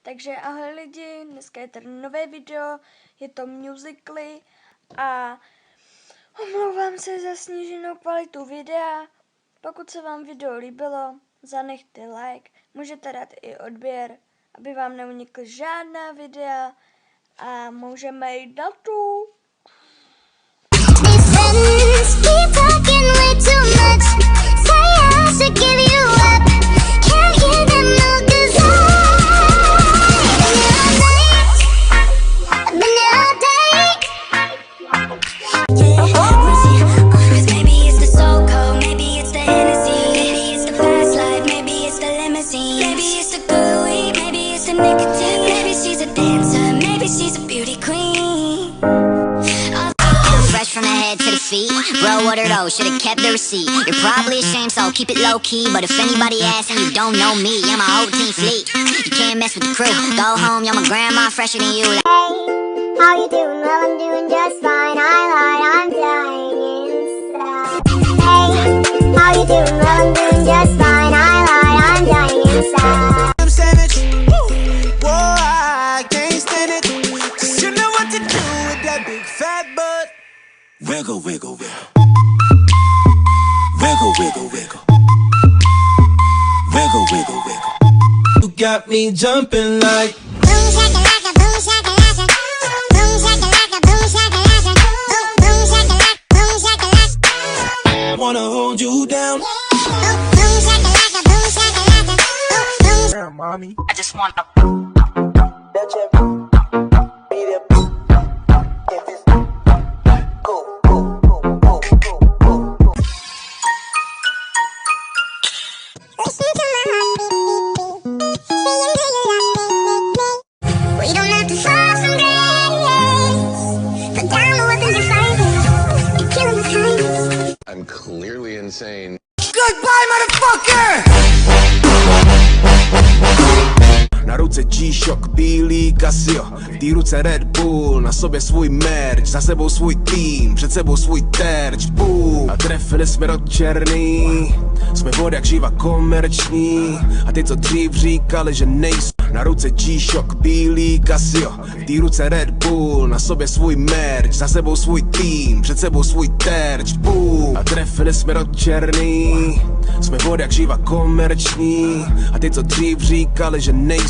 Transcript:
Takže ahoj lidi, dneska je tady nové video, je to Musical.ly a omlouvám se za sníženou kvalitu videa. Pokud se vám video líbilo, zanechte like, můžete dát i odběr, aby vám neunikly žádná videa a můžeme jít na tu. From the head to the feet, bro, what are those? Should've kept the receipt. You're probably ashamed, so keep it low-key. But if anybody asks and you don't know me, yeah, my whole team fleet. You can't mess with the crew. Go home, yo, my grandma fresher than you. Hey, how you doing? Well, I'm doing just fine. I lied, I'm dying inside. Hey, how you doing? Well, I'm doing just fine. I lied, I'm dying inside. I'm savage. Whoa, I can't stand it. Cause you know what to do with that big fat butt. Wiggle, wiggle, wiggle. Wiggle, wiggle, wiggle. Wiggle, wiggle, wiggle. You got me jumping like Boom shakalaka, boom shakalaka. Boom shakalaka, boom shakalaka. Boom shakalaka, boom shakalaka. wanna hold you down. Boom shakalaka, boom shakalaka. Boom. Damn, mommy. I just want a Listen to my heart beat, beat, beat. Saying how you love me. We don't have to fall from grace. Put down the weapons you're fighting. You're killing the kindness. I'm clearly insane. Goodbye, motherfucker! Na ruce G-Shock, bílý Casio, v té ruce Red Bull, na sobě svůj merch, za sebou svůj tým, před sebou svůj terč, boom. A trefili jsme do černý, jsme vod jak živa komerční, a ty co dřív říkali, že nejsou. Na ruce G-Shock, bílý Casio, v té ruce Red Bull, na sobě svůj merch, za sebou svůj tým, před sebou svůj terč, boom. A trefili jsme do černý, jsme vod jak živa komerční, a ty co dřív říkali, že nejsou.